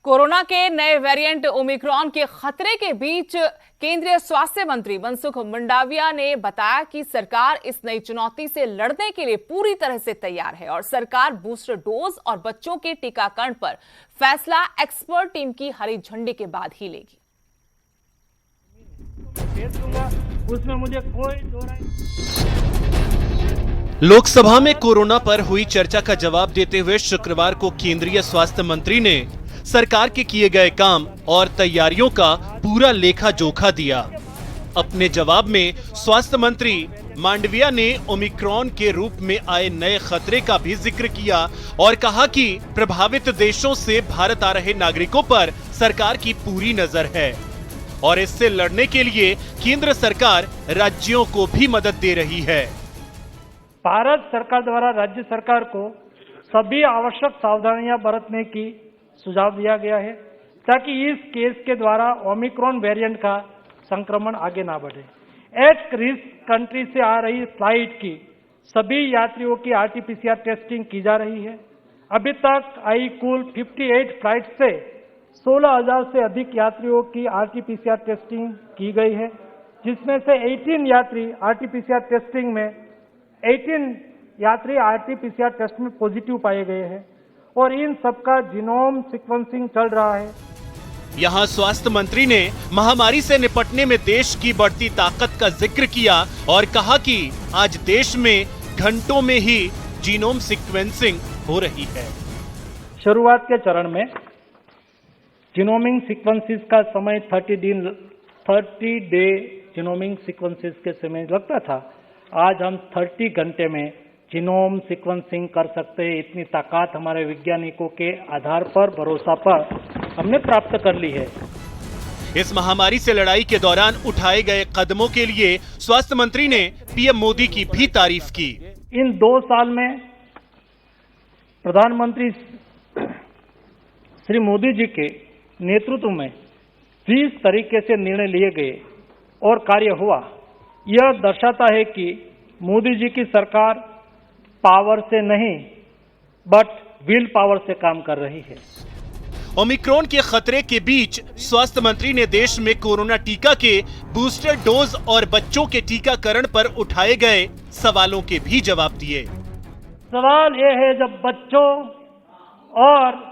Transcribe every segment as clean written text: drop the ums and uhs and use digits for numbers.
Corona के नए variant Omicron के खतरे के बीच केंद्रीय स्वास्थ्य मंत्री मनसुख मंडाविया ने बताया कि सरकार इस नई चुनौती से लड़ने के लिए पूरी तरह से तैयार है और सरकार बूस्टर डोज और बच्चों के टीकाकरण पर फैसला एक्सपर्ट टीम की हरी झंडी के बाद ही लेगी। उसमें मुझे कोई लोकसभा में कोरोना पर हुई चर्चा का जवाब देते हुए शुक्रवार को केंद्रीय स्वास्थ्य मंत्री ने सरकार के किए गए काम और तैयारियों का पूरा लेखा जोखा दिया। अपने जवाब में स्वास्थ्य मंत्री मांडविया ने ओमिक्रॉन के रूप में आए नए खतरे का भी जिक्र किया और कहा कि प्रभावित देशों से भारत आ रहे नागरिकों पर सरकार की पूरी नजर है और इससे लड़ने के लिए केंद्र सरकार राज्यों को भी मदद दे रही है। भारत सरकार द्वारा राज्य सरकार को सभी आवश्यक सावधानियां बरतने की सुझाव दिया गया है ताकि इस केस के द्वारा ओमिक्रॉन वेरिएंट का संक्रमण आगे ना बढ़े। एट रिस्क कंट्री से आ रही फ्लाइट की सभी यात्रियों की आरटीपीसीआर टेस्टिंग की जा रही है। अभी तक आई कुल 58 फ्लाइट से 16,000 से अधिक यात्रियों की आरटीपीसीआर टेस्टिंग की गई है, जिसमें से 18 यात्री आरटीपीसीआर टेस्टिंग में 18 यात्री आरटीपीसीआर टेस्ट में पॉजिटिव पाए गए हैं और इन सबका जीनोम सीक्वेंसिंग चल रहा है। यहाँ स्वास्थ्य मंत्री ने महामारी से निपटने में देश की बढ़ती ताकत का जिक्र किया और कहा कि आज देश में घंटों में ही जीनोम सीक्वेंसिंग हो रही है। शुरुआत के चरण में जीनोमिंग सीक्वेंसेस का समय 30 डे जीनोमिंग सीक्वेंसेस के समय लगता था। आज हम 30 घंटे में जीनोम सीक्वेंसिंग कर सकते हैं। इतनी ताकत हमारे वैज्ञानिकों के आधार पर, भरोसा पर हमने प्राप्त कर ली है। इस महामारी से लड़ाई के दौरान उठाए गए कदमों के लिए स्वास्थ्य मंत्री ने पीएम मोदी की भी तारीफ की। इन 2 साल में प्रधानमंत्री श्री मोदी जी के नेतृत्व में जिस तरीके से निर्णय लिए गए और कार्य हुआ, यह दर्शाता है कि मोदी जी की सरकार पावर से नहीं बट विल पावर से काम कर रही है। ओमिक्रॉन के खतरे के बीच स्वास्थ्य मंत्री ने देश में कोरोना टीका के बूस्टर डोज और बच्चों के टीकाकरण पर उठाए गए सवालों के भी जवाब दिए। सवाल यह है, जब बच्चों और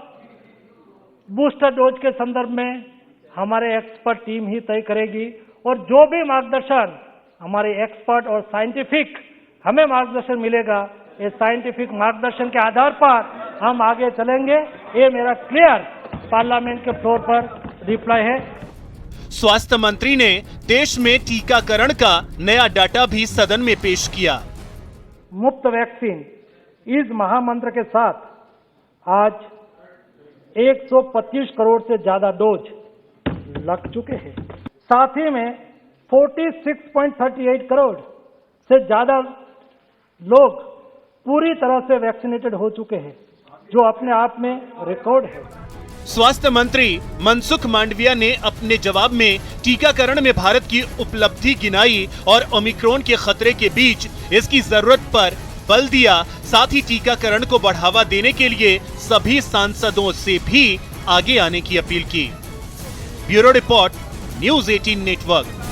बूस्टर डोज के संदर्भ में हमारे एक्सपर्ट टीम ही तय करेगी और जो भी मार्गदर्शन हमारे एक्सपर्ट और साइंटिफिक हमें मार्गदर्शन मिलेगा, ये साइंटिफिक मार्गदर्शन के आधार पर हम आगे चलेंगे। ये मेरा क्लियर पार्लियामेंट के फ्लोर पर रिप्लाई है। स्वास्थ्य मंत्री ने देश में टीकाकरण का नया डाटा भी सदन में पेश किया। मुफ्त वैक्सीन इस महामंत्र के साथ आज 125 करोड़ से ज्यादा डोज लग चुके हैं। साथ ही में 46.38 करोड़ से ज्यादा लोग पूरी तरह से वैक्सीनेटेड हो चुके हैं, जो अपने आप में रिकॉर्ड है। स्वास्थ्य मंत्री मनसुख मांडविया ने अपने जवाब में टीकाकरण में भारत की उपलब्धि गिनाई और ओमिक्रॉन के खतरे के बीच इसकी जरूरत पर बल दिया। साथ ही टीकाकरण को बढ़ावा देने के लिए सभी सांसदों से भी आगे आने की अपील की। Bureau report, news 18 network.